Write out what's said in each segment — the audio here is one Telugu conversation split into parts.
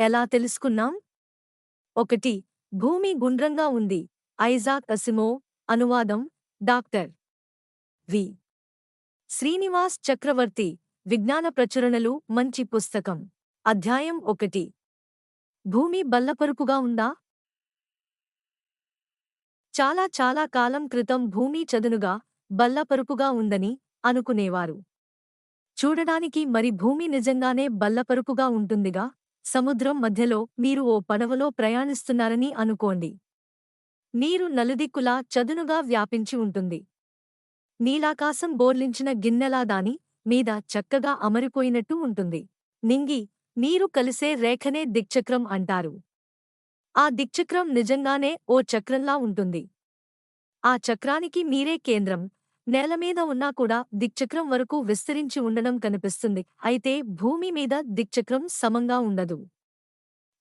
ఎలా తెలుసుకున్నాం? 1. భూమి గుండ్రంగా ఉంది. Isaac Asimov. అనువాదం డాక్టర్ వి. శ్రీనివాస్ చక్రవర్తి. విజ్ఞాన ప్రచురణలు. మంచి పుస్తకం. అధ్యాయం 1. భూమి బల్లపరుపుగా ఉందా? చాలా చాలా కాలం క్రితం భూమి చదునుగా, బల్లపరుపుగా ఉందని అనుకునేవారు. చూడడానికి మరి భూమి నిజంగానే బల్లపరుపుగా ఉంటుందిగా. సముద్రం మధ్యలో మీరు ఓ పడవలో ప్రయాణిస్తున్నారని అనుకోండి. నీరు నలుదిక్కులా చదునుగా వ్యాపించి ఉంటుంది. నీలాకాశం బోర్లించిన గిన్నెలా దాని మీద చక్కగా అమరిపోయినట్టు ఉంటుంది. నింగి, నీరు కలిసే రేఖనే దిక్చక్రం అంటారు. ఆ దిక్చక్రం నిజంగానే ఓ చక్రంలా ఉంటుంది. ఆ చక్రానికి మీరే కేంద్రం. నేలమీద ఉన్నా కూడా దిక్చక్రం వరకు విస్తరించి ఉండడం కనిపిస్తుంది. అయితే భూమి మీద దిక్చక్రం సమంగా ఉండదు.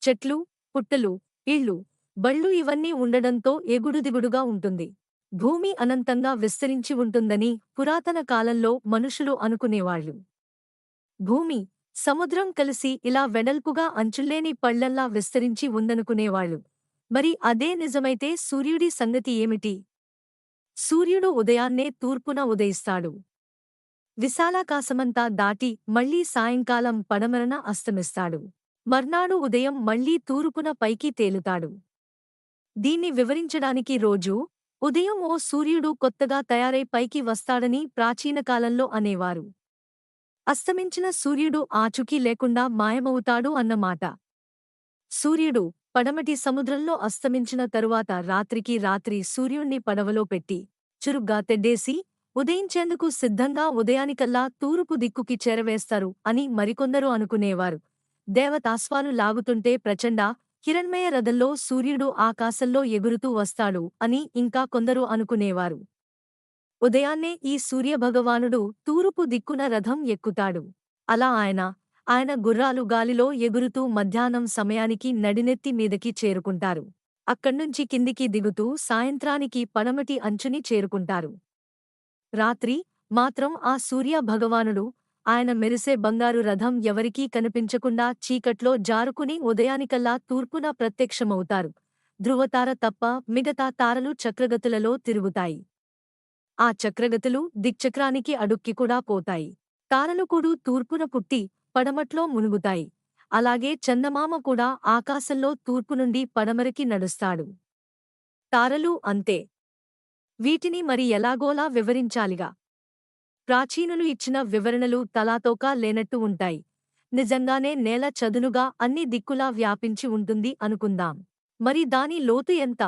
చెట్లు, పుట్టలు, ఇళ్ళు, బళ్ళు ఇవన్నీ ఉండడంతో ఎగుడుదిగుడుగా ఉంటుంది. భూమి అనంతంగా విస్తరించి ఉంటుందని పురాతన కాలంలో మనుషులు అనుకునేవాళ్లు. భూమి, సముద్రం కలిసి ఇలా వెడల్పుగా అంచుల్లేని పళ్లల్లా విస్తరించి ఉందనుకునేవాళ్లు. మరి అదే నిజమైతే సూర్యుడి సంగతి ఏమిటి? సూర్యుడు ఉదయాన్నే తూర్పున ఉదయిస్తాడు. విశాలాకాశమంతా దాటి మళ్లీ సాయంకాలం పడమరన అస్తమిస్తాడు. మర్నాడు ఉదయం మళ్లీ తూర్పున పైకి తేలుతాడు. దీన్ని వివరించడానికి రోజూ ఉదయం ఓ సూర్యుడు కొత్తగా తయారై పైకి వస్తాడని ప్రాచీనకాలంలో అనేవారు. అస్తమించిన సూర్యుడు ఆచూకీ లేకుండా మాయమవుతాడు అన్నమాట. సూర్యుడు పడమటి సముద్రంలో అస్తమించిన తరువాత రాత్రికి రాత్రి సూర్యుణ్ణి పడవలో పెట్టి చురుగ్గా తెడ్డేసి ఉదయించేందుకు సిద్ధంగా ఉదయానికల్లా తూర్పు దిక్కుకి చేరవేస్తారు అని మరికొందరు అనుకునేవారు. దేవతాశ్వాలు లాగుతుంటే ప్రచండ హిరణ్మయ రథంలో సూర్యుడు ఆకాశంలో ఎగురుతూ వస్తాడు అని ఇంకా కొందరు అనుకునేవారు. ఉదయాన్నే ఈ సూర్యభగవానుడు తూర్పు దిక్కున రథం ఎక్కుతాడు. అలా ఆయన గుర్రాలు గాలిలో ఎగురుతూ మధ్యాహ్నం సమయానికి నడినెత్తి మీదకి చేరుకుంటారు. అక్కడ్నుంచి కిందికి దిగుతూ సాయంత్రానికి పడమటి అంచుని చేరుకుంటారు. రాత్రి మాత్రం ఆ సూర్య భగవానుడు ఆయన మెరిసే బంగారు రథం ఎవరికీ కనిపించకుండా చీకట్లో జారుకుని ఉదయానికల్లా తూర్పున ప్రత్యక్షమవుతారు. ధృవతార తప్ప మిగతా తారలు చక్రగతులలో తిరుగుతాయి. ఆ చక్రగతులు దిక్చక్రానికి అడుక్కి కూడా పోతాయి. తారలు కూడా తూర్పున పుట్టి పడమట్లో మునుగుతాయి. అలాగే చందమామ కూడా ఆకాశంలో తూర్పు నుండి పడమరకి నడుస్తాడు. తారలు అంతే. వీటిని మరి ఎలాగోలా వివరించాలిగా. ప్రాచీనులు ఇచ్చిన వివరణలు తలాతోకా లేనట్టు ఉంటాయి. నిజంగానే నేల చదునుగా అన్ని దిక్కులా వ్యాపించి ఉంటుంది అనుకుందాం. మరి దాని లోతు ఎంత?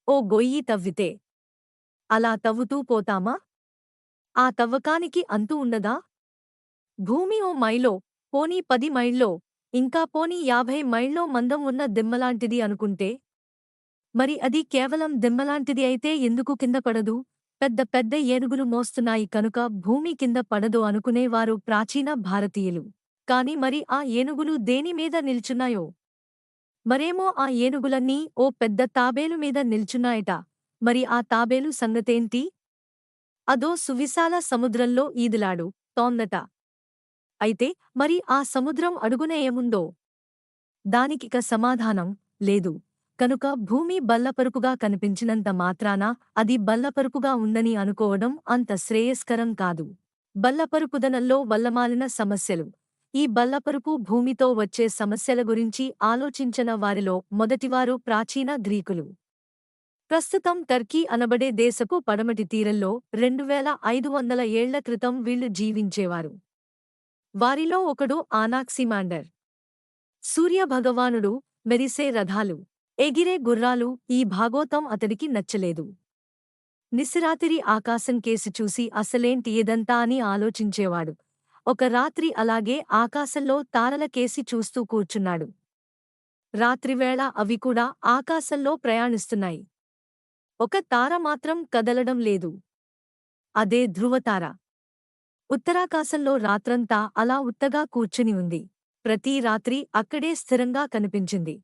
ఓ గొయ్యి తవ్వితే అలా తవ్వుతూ పోతామా? ఆ తవ్వకానికి అంతు ఉండదా? భూమి ఓ మైలో, పోనీ 10 మైళ్ళో, ఇంకా పోనీ 50 మైళ్ళో మందం ఉన్న దిమ్మలాంటిది అనుకుంటే? మరి అది కేవలం దిమ్మలాంటిది అయితే ఎందుకు కింద పడదు? పెద్ద పెద్ద ఏనుగులు మోస్తున్నాయి కనుక భూమి కింద పడదు అనుకునేవారు ప్రాచీన భారతీయులు. కాని మరి ఆ ఏనుగులు దేనిమీద నిల్చున్నాయో? మరేమో ఆ ఏనుగులన్నీ ఓ పెద్ద తాబేలు మీద నిల్చున్నాయట. మరి ఆ తాబేలు సంగతేంటి? అదో సువిశాల సముద్రంలో ఈదులాడు తోందట. అయితే మరి ఆ సముద్రం అడుగున ఏముందో? దానికిక సమాధానం లేదు. కనుక భూమి బల్లపరుపుగా కనిపించినంత మాత్రాన అది బల్లపరుపుగా ఉందని అనుకోవడం అంత శ్రేయస్కరం కాదు. బల్లపరుపుదనంలో వల్లమాలిన సమస్యలు. ఈ బల్లపరుపు భూమితో వచ్చే సమస్యల గురించి ఆలోచించిన వారిలో మొదటివారు ప్రాచీన గ్రీకులు. ప్రస్తుతం టర్కీ అనబడే దేశపు పడమటి తీరంలో 2500 ఏళ్ల క్రితం వీళ్లు జీవించేవారు. వారిలో ఒకడు ఆనాక్సిమాండర్. సూర్యభగవానుడు, మెరిసే రథాలు, ఎగిరే గుర్రాలు ఈ భాగోతం అతడికి నచ్చలేదు. నిశిరాతిరి ఆకాశం కేసి చూసి అసలేంటి ఇదంతా అని ఆలోచించేవాడు. ఒక రాత్రి అలాగే ఆకాశంలో తారల కేసి చూస్తూ కూర్చున్నాడు. రాత్రివేళ అవి కూడా ఆకాశంలో ప్రయాణిస్తున్నాయి. ఒక తార మాత్రం కదలడం లేదు. అదే ధృవతార. ఉత్తరాకాశంలో రాత్రంతా అలా ఉత్తగా కూర్చుని ఉంది. ప్రతి రాత్రి అక్కడే స్థిరంగా కనిపించింది.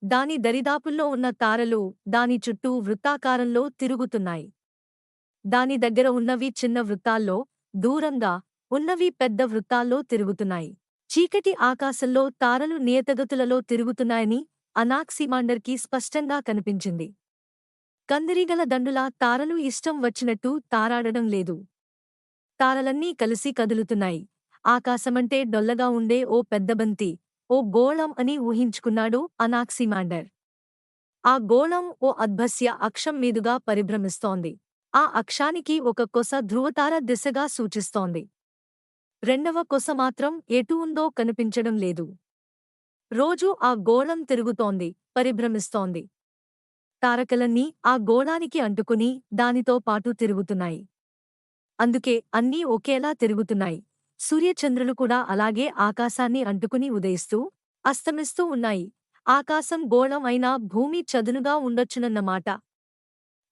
దాని దరిదాపుల్లో ఉన్న తారలు దాని చుట్టూ వృత్తాకారంలో తిరుగుతున్నాయి. దాని దగ్గర ఉన్నవి చిన్న వృత్తాల్లో, దూరంగా ఉన్నవి పెద్ద వృత్తాల్లో తిరుగుతున్నాయి. చీకటి ఆకాశంలో తారలు నియతగతులలో తిరుగుతున్నాయని అనాక్సిమాండర్కి స్పష్టంగా కనిపించింది. కందిరీగల దండులా తారలు ఇష్టం వచ్చినట్టు తారాడడం లేదు. తారలన్నీ కలిసి కదులుతున్నాయి. ఆకాశమంటే డొల్లగా ఉండే ఓ పెద్దబంతి, ఓ గోళం అని ఊహించుకున్నాడు అనాక్సిమాండర్. ఆ గోళం ఓ అద్భస్య అక్షం మీదుగా పరిభ్రమిస్తోంది. ఆ అక్షానికి ఒక కొస ధ్రువతార దిశగా సూచిస్తోంది. రెండవ కొస మాత్రం ఎటు ఉందో కనిపించడం లేదు. రోజూ ఆ గోళం తిరుగుతోంది, పరిభ్రమిస్తోంది. తారకలన్నీ ఆ గోళానికి అంటుకుని దానితో పాటు తిరుగుతున్నాయి. అందుకే అన్నీ ఒకేలా తిరుగుతున్నాయి. సూర్యచంద్రులు కూడా అలాగే ఆకాశాన్ని అంటుకుని ఉదయిస్తూ, అస్తమిస్తూ ఉన్నాయి. ఆకాశం గోళం అయినా భూమి చదునుగా ఉండొచ్చునన్నమాట.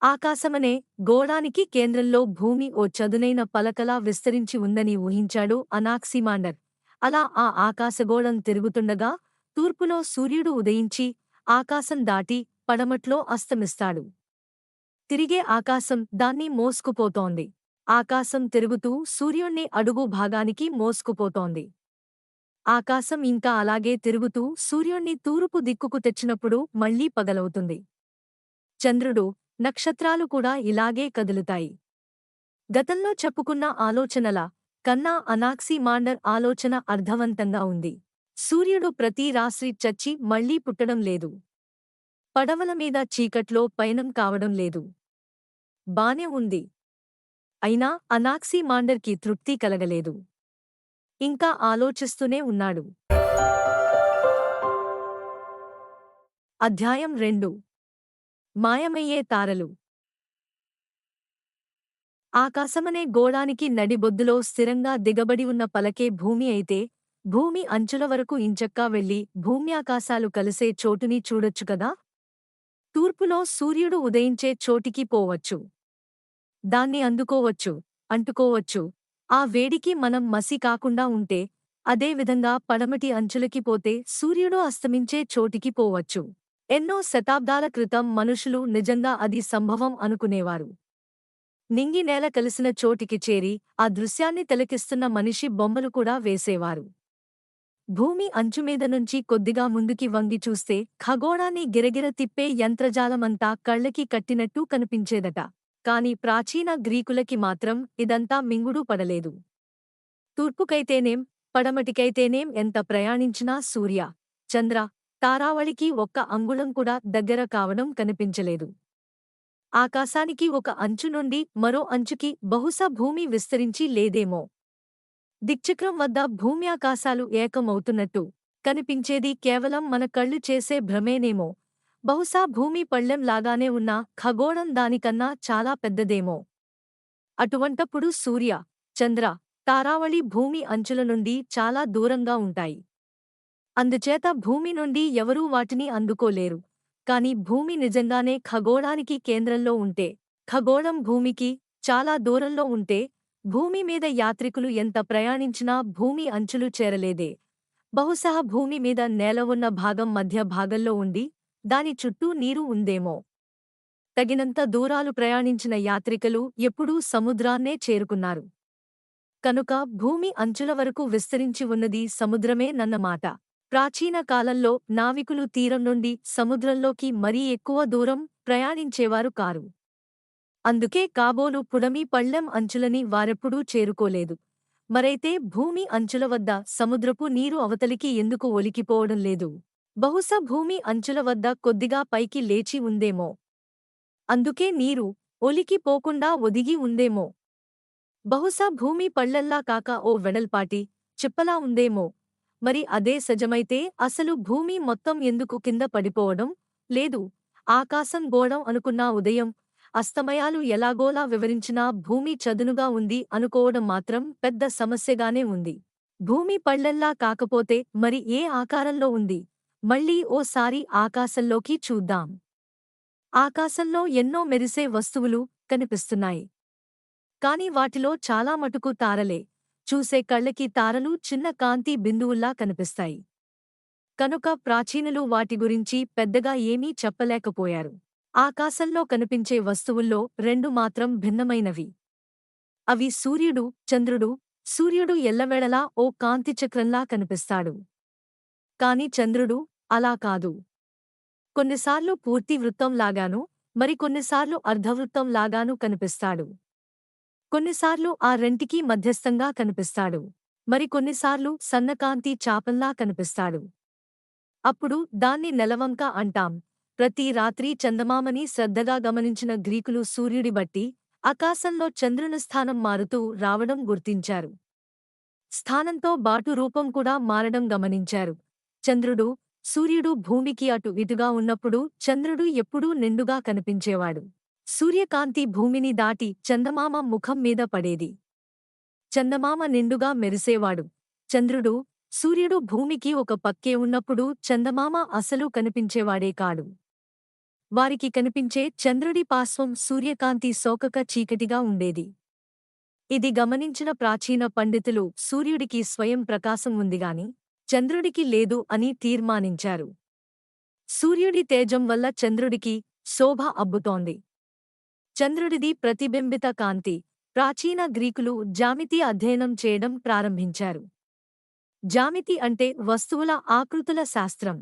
ఆకాశమనే గోళానికి కేంద్రంలో భూమి ఓ చదునైన పలకలా విస్తరించి ఉందని ఊహించాడు అనాక్సిమాండర్. అలా ఆ ఆకాశగోళం తిరుగుతుండగా తూర్పులో సూర్యుడు ఉదయించి ఆకాశం దాటి పడమట్లో అస్తమిస్తాడు. తిరిగే ఆకాశం దాన్ని మోసుకుపోతోంది. ఆకాశం తిరుగుతూ సూర్యుణ్ణి అడుగు భాగానికి మోసుకుపోతోంది. ఆకాశం ఇంకా అలాగే తిరుగుతూ సూర్యుణ్ణి తూర్పు దిక్కుకు తెచ్చినప్పుడు మళ్లీ పగలవుతుంది. చంద్రుడు, నక్షత్రాలు కూడా ఇలాగే కదులుతాయి. గతంలో చెప్పుకున్న ఆలోచనల కన్నా అనాక్సిమాండర్ ఆలోచన అర్థవంతంగా ఉంది. సూర్యుడు ప్రతి రాత్రి చచ్చి మళ్లీ పుట్టడం లేదు. పడవల మీద చీకట్లో పయనం కావడం లేదు. బానే ఉంది. అయినా అనాక్సిమాండర్కి తృప్తి కలగలేదు. ఇంకా ఆలోచిస్తూనే ఉన్నాడు. అధ్యాయం 2. మాయమయ్యే తారలు. ఆకాశమనే గోళానికి నడిబొద్దులో స్థిరంగా దిగబడి ఉన్న పలకే భూమి అయితే, భూమి అంచుల వరకు ఇంచక్కా వెళ్లి భూమ్యాకాశాలు కలిసే చోటుని చూడొచ్చు కదా. తూర్పులో సూర్యుడు ఉదయించే చోటికి పోవచ్చు. దాన్ని అందుకోవచ్చు, అంటుకోవచ్చు. ఆ వేడికి మనం మసి కాకుండా ఉంటే, అదే విధంగా పడమటి అంచులకి పోతే సూర్యుడు అస్తమించే చోటికి పోవచ్చు. ఎన్నో శతాబ్దాల క్రితం మనుషులు నిజంగా అది సంభవం అనుకునేవారు. నింగి నేల కలిసిన చోటికి చేరి ఆ దృశ్యాన్ని తిలకిస్తున్న మనిషి బొమ్మలు కూడా వేసేవారు. భూమి అంచుమీద నుంచి కొద్దిగా ముందుకి వంగి చూస్తే ఖగోళాన్ని గిరగిర తిప్పే యంత్రజాలమంతా కళ్ళకి కట్టినట్టు కనిపించేదట. కాని ప్రాచీన గ్రీకులకి మాత్రం ఇదంతా మింగుడు పడలేదు. తూర్పుకైతేనేం, పడమటికైతేనేం ఎంత ప్రయాణించినా సూర్య, చంద్ర, తారావళికి ఒక్క అంగుళం కూడా దగ్గర కావడం కనిపించలేదు. ఆకాశానికి ఒక అంచు నుండి మరో అంచుకి బహుశా భూమి విస్తరించి లేదేమో. దిక్చక్రం వద్ద భూమ్యాకాశాలు ఏకమవుతున్నట్టు కనిపించేది కేవలం మన కళ్ళు చేసే భ్రమేనేమో. బహుశా భూమి పళ్ళెంలాగానే ఉన్న ఖగోళం దానికన్నా చాలా పెద్దదేమో. అటువంటప్పుడు సూర్య, చంద్ర, తారావళి భూమి అంచుల నుండి చాలా దూరంగా ఉంటాయి. అందుచేత భూమి నుండి ఎవరూ వాటిని అందుకోలేరు. కాని భూమి నిజంగానే ఖగోళానికి కేంద్రంలో ఉంటే, ఖగోళం భూమికి చాలా దూరంలో ఉంటే, భూమి మీద యాత్రికులు ఎంత ప్రయాణించినా భూమి అంచులు చేరలేదే. బహుశా భూమి మీద నేల ఉన్న భాగం మధ్య భాగంలో ఉండి, దాని చుట్టూ నీరు ఉందేమో. తగినంత దూరాలు ప్రయాణించిన యాత్రికులు ఎప్పుడూ సముద్రాన్నే చేరుకున్నారు. కనుక భూమి అంచుల వరకు విస్తరించి ఉన్నది సముద్రమే నన్నమాట. ప్రాచీన కాలంలో నావికులు తీరం నుండి సముద్రంలోకి మరీ ఎక్కువ దూరం ప్రయాణించేవారు కారు. అందుకే కాబోలు పుడమి పళ్ళెం అంచులని వారెప్పుడూ చేరుకోలేదు. మరైతే భూమి అంచుల వద్ద సముద్రపు నీరు అవతలికి ఎందుకు ఒలికిపోవడం లేదు? బహుశా భూమి అంచుల వద్ద కొద్దిగా పైకి లేచి ఉందేమో. అందుకే నీరు ఒలికి పోకుండా ఒదిగి ఉందేమో. బహుశా భూమి పళ్ళెల్లా కాక ఓ వెడల్పాటి చిప్పలా ఉందేమో. మరి అదే సజమైతే అసలు భూమి మొత్తం ఎందుకు కింద పడిపోవడం లేదు? ఆకాశం గోళం అనుకున్నా ఉదయం, అస్తమయాలు ఎలాగోలా వివరించినా భూమి చదునుగా ఉంది అనుకోవడం మాత్రం పెద్ద సమస్యగానే ఉంది. భూమి పళ్ళెల్లా కాకపోతే మరి ఏ ఆకారంలో ఉంది? మళ్ళీ ఓసారి ఆకాశంలోకి చూద్దాం. ఆకాశంలో ఎన్నో మెరిసే వస్తువులు కనిపిస్తున్నాయి. కాని వాటిలో చాలా మటుకు తారలే. చూసే కళ్ళకి తారలు చిన్న కాంతి బిందువుల్లా కనిపిస్తాయి. కనుక ప్రాచీనులు వాటి గురించి పెద్దగా ఏమీ చెప్పలేకపోయారు. ఆకాశంలో కనిపించే వస్తువుల్లో రెండు మాత్రం భిన్నమైనవి. అవి సూర్యుడు, చంద్రుడు, సూర్యుడు ఎల్లవేళలా ఓ కాంతిచక్రంలా కనిపిస్తాడు. కాని చంద్రుడు అలా కాదు. కొన్నిసార్లు పూర్తి వృత్తంలాగానూ, మరికొన్నిసార్లు అర్ధవృత్తంలాగానూ కనిపిస్తాడు. కొన్నిసార్లు ఆ రెంటికీ మధ్యస్థంగా కనిపిస్తాడు. మరికొన్నిసార్లు సన్నకాంతి చాపంలా కనిపిస్తాడు. అప్పుడు దాన్ని నెలవంక అంటాం. ప్రతి రాత్రి చందమామని శ్రద్ధగా గమనించిన గ్రీకులు సూర్యుడి బట్టి ఆకాశంలో చంద్రుని స్థానం మారుతూ రావడం గుర్తించారు. స్థానంతో బాటు రూపం కూడా మారడం గమనించారు. చంద్రుడు, సూర్యుడు భూమికి అటు ఇటుగా ఉన్నప్పుడు చంద్రుడు ఎప్పుడూ నిండుగా కనిపించేవాడు. సూర్యకాంతి భూమిని దాటి చందమామ ముఖం మీద పడేది. చందమామ నిండుగా మెరిసేవాడు. చంద్రుడు, సూర్యుడు భూమికి ఒక పక్కే ఉన్నప్పుడు చందమామ అసలు కనిపించేవాడే కాడు. వారికి కనిపించే చంద్రుడి పార్శ్వం సూర్యకాంతి సోకక చీకటిగా ఉండేది. ఇది గమనించిన ప్రాచీన పండితులు సూర్యుడికి స్వయం ప్రకాశం ఉందిగాని చంద్రుడికి లేదు అని తీర్మానించారు. సూర్యుడి తేజం వల్ల చంద్రుడికి శోభ అబ్బుతోంది. చంద్రుడిది ప్రతిబింబిత కాంతి. ప్రాచీన గ్రీకులు జ్యామితి అధ్యయనం చేయడం ప్రారంభించారు. జ్యామితి అంటే వస్తువుల ఆకృతుల శాస్త్రం.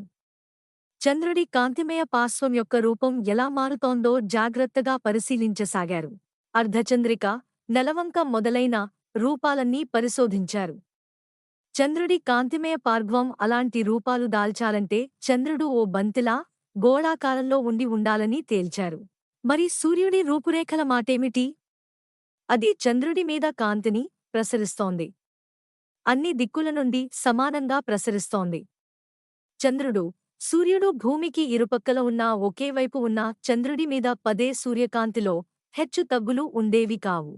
చంద్రుడి కాంతిమయ పార్శ్వం యొక్క రూపం ఎలా మారుతోందో జాగ్రత్తగా పరిశీలించసాగారు. అర్ధచంద్రిక, నెలవంక మొదలైన రూపాలన్నీ పరిశోధించారు. చంద్రుడి కాంతిమయ పార్శ్వం అలాంటి రూపాలు దాల్చాలంటే చంద్రుడు ఓ బంతిలా, గోళాకారంలో ఉండి ఉండాలని తేల్చారు. మరి సూర్యుడి రూపురేఖల మాటేమిటి? అది చంద్రుడి మీద కాంతిని ప్రసరిస్తోంది. అన్ని దిక్కుల నుండి సమానంగా ప్రసరిస్తోంది. చంద్రుడు, సూర్యుడు భూమికి ఇరుపక్కల ఉన్న ఒకేవైపు ఉన్న చంద్రుడి మీద పదే సూర్యకాంతిలో హెచ్చు తగ్గులు ఉండేవి కావు.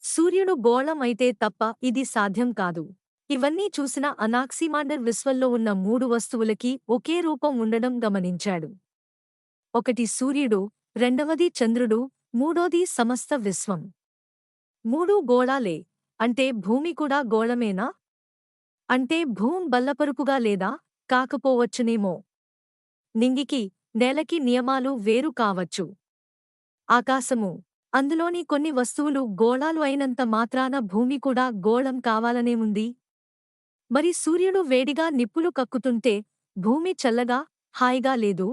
సూర్యుడు గోళం అయితే తప్ప ఇది సాధ్యం కాదు. ఇవన్నీ చూసిన అనాక్సిమాండర్ విశ్వంలో ఉన్న 3 వస్తువులకి ఒకే రూపం ఉండడం గమనించాడు. ఒకటి సూర్యుడు, రెండవది చంద్రుడు, మూడోది సమస్త విశ్వం. 3 గోళాలే. అంటే భూమి కూడా గోళమేనా? అంటే బల్లపరుపుగా లేదా? కాకపోవచ్చునేమో. నింగికి, నేలకి నియమాలు వేరు కావచ్చు. ఆకాశము, అందులోని కొన్ని వస్తువులు గోళాలు అయినంత మాత్రాన భూమి కూడా గోళం కావాలనేముంది? మరి సూర్యుడు వేడిగా నిప్పులు కక్కుతుంటే భూమి చల్లగా, హాయిగా లేదూ?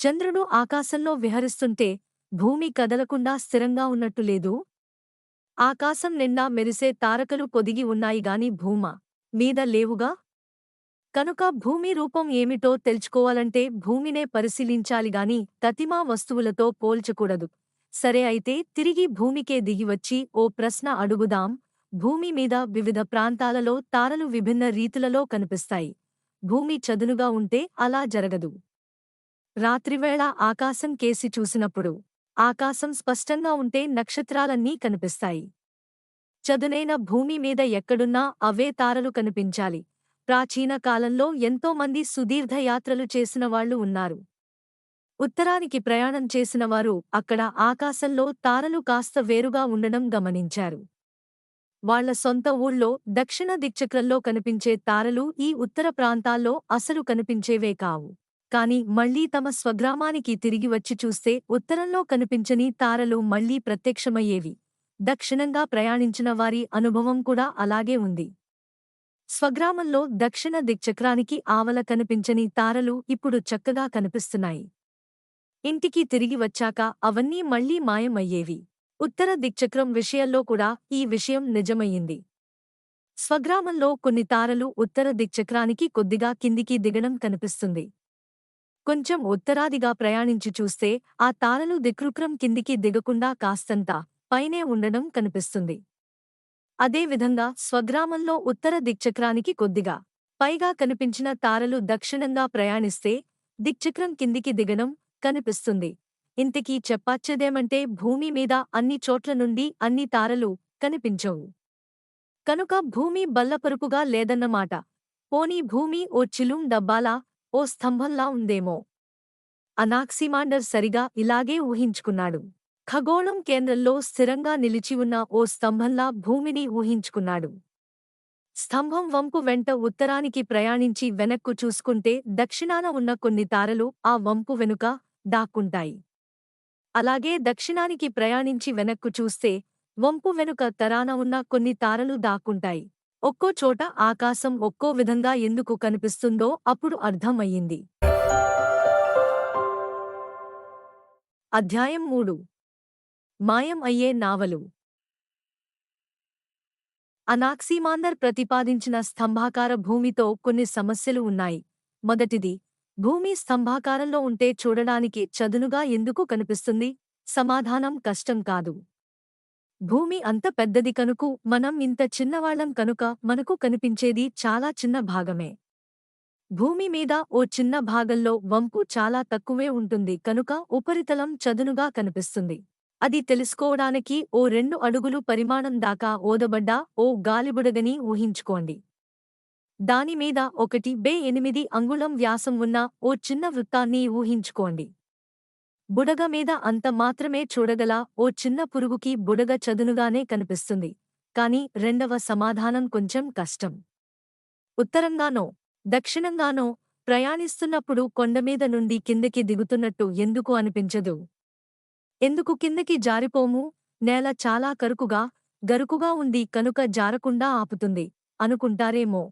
చంద్రుడు ఆకాశంలో విహరిస్తుంటే భూమి కదలకుండా స్థిరంగా ఉన్నట్టు లేదూ? ఆకాశం నిండా మెరిసే తారకలు పొదిగి ఉన్నాయిగాని భూమ మీద లేవుగా? కనుక భూమి రూపం ఏమిటో తెలుసుకోవాలంటే భూమినే పరిశీలించాలిగాని తతిమా వస్తువులతో పోల్చకూడదు. సరే అయితే తిరిగి భూమికే దిగివచ్చి ఓ ప్రశ్న అడుగుదాం. భూమి మీద వివిధ ప్రాంతాలలో తారలు విభిన్న రీతులలో కనిపిస్తాయి. భూమి చదునుగా ఉంటే అలా జరగదు. రాత్రివేళ ఆకాశం కేసి చూసినప్పుడు ఆకాశం స్పష్టంగా ఉంటే నక్షత్రాలన్నీ కనిపిస్తాయి. చదునైన భూమి మీద ఎక్కడున్నా అవే తారలు కనిపించాలి. ప్రాచీన కాలంలో ఎంతోమంది సుదీర్ఘ యాత్రలు చేసిన వాళ్లు ఉన్నారు. ఉత్తరానికి ప్రయాణం చేసినవారు అక్కడ ఆకాశంలో తారలు కాస్త వేరుగా ఉండడం గమనించారు. వాళ్ల సొంత ఊళ్ళో దక్షిణ దిక్చక్రంలో కనిపించే తారలు ఈ ఉత్తర ప్రాంతాల్లో అసలు కనిపించేవే కావు. కాని మళ్లీ తమ స్వగ్రామానికి తిరిగి వచ్చి చూస్తే ఉత్తరంలో కనిపించని తారలు మళ్లీ ప్రత్యక్షమయ్యేవి. దక్షిణంగా ప్రయాణించిన వారి అనుభవం కూడా అలాగే ఉంది. స్వగ్రామంలో దక్షిణ దిక్చక్రానికి ఆవల కనిపించని తారలు ఇప్పుడు చక్కగా కనిపిస్తున్నాయి. ఇంటికి తిరిగి వచ్చాక అవన్నీ మళ్లీ మాయమయ్యేవి. ఉత్తర దిక్చక్రం విషయంలో కూడా ఈ విషయం నిజమయ్యింది. స్వగ్రామంలో కొన్ని తారలు ఉత్తర దిక్చక్రానికి కొద్దిగా కిందికి దిగడం కనిపిస్తుంది. కొంచెం ఉత్తరాదిగా ప్రయాణించి చూస్తే ఆ తారలు దిక్రుక్రం కిందికి దిగకుండా కాస్తంత పైనే ఉండడం కనిపిస్తుంది. అదేవిధంగా స్వగ్రామంలో ఉత్తర దిక్చక్రానికి కొద్దిగా పైగా కనిపించిన తారలు దక్షిణంగా ప్రయాణిస్తే దిక్చక్రం కిందికి దిగడం కనిపిస్తుంది. ఇంతకీ చెప్పచ్చేదేమంటే భూమి మీద అన్ని చోట్ల నుండి అన్ని తారలు కనిపించవు. కనుక భూమి బల్లపరుపుగా లేదన్నమాట. పోనీ భూమి ఓ చిలుం డబ్బాలా, ఓ స్తంభంలా ఉందేమో. అనాక్సిమాండర్ సరిగా ఇలాగే ఊహించుకున్నాడు. ఖగోళం కేంద్రంలో స్థిరంగా నిలిచి ఉన్న ఓ స్తంభంలా భూమిని ఊహించుకున్నాడు. స్తంభం వంపు వెంట ఉత్తరానికి ప్రయాణించి వెనక్కు చూసుకుంటే దక్షిణాన ఉన్న కొన్ని తారలు ఆ వంపు వెనుక దాక్కుంటాయి. అలాగే దక్షిణానికి ప్రయాణించి వెనక్కు చూస్తే వంపు వెనుక తరాన ఉన్న కొన్ని తారలు దాక్కుంటాయి. ఒక్కో చోట ఆకాశం ఒక్కో విధంగా ఎందుకు కనిపిస్తుందో అప్పుడు అర్థం అయ్యింది. అధ్యాయం 3. మాయం అయ్యే నావలు. అనాక్సిమాందర్ ప్రతిపాదించిన స్తంభాకార భూమితో కొన్ని సమస్యలు ఉన్నాయి. మొదటిది, భూమి స్తంభాకారంలో ఉంటే చూడడానికి చదునుగా ఎందుకు కనిపిస్తుంది? సమాధానం కష్టం కాదు. భూమి అంత పెద్దది కనుక మనం ఇంత చిన్నవాళ్లం కనుక మనకు కనిపించేది చాలా చిన్న భాగమే. భూమి మీద ఓ చిన్న భాగంలో వంపు చాలా తక్కువే ఉంటుంది కనుక ఉపరితలం చదునుగా కనిపిస్తుంది. అది తెలుసుకోవడానికి ఓ 2 అడుగులు పరిమాణం దాకా ఓదబడ్డ ఓ గాలిబుడగని ఊహించుకోండి. దానిమీద 1/8 అంగుళం వ్యాసం ఉన్న ఓ చిన్న వృత్తాన్ని ఊహించుకోండి. బుడగ మీద అంత మాత్రమే చూడగల ఓ చిన్న పురుగుకి బుడగ చదునుగానే కనిపిస్తుంది. కాని రెండవ సమాధానం కొంచెం కష్టం. ఉత్తరంగానో దక్షిణంగానో ప్రయాణిస్తున్నప్పుడు కొండమీద నుండి కిందకి దిగుతున్నట్టు ఎందుకు అనిపించదు? ఎందుకు కిందకి జారిపోము? నేల చాలా గరుకుగా ఉంది కనుక జారకుండా ఆపుతుంది అనుకుంటారేమో.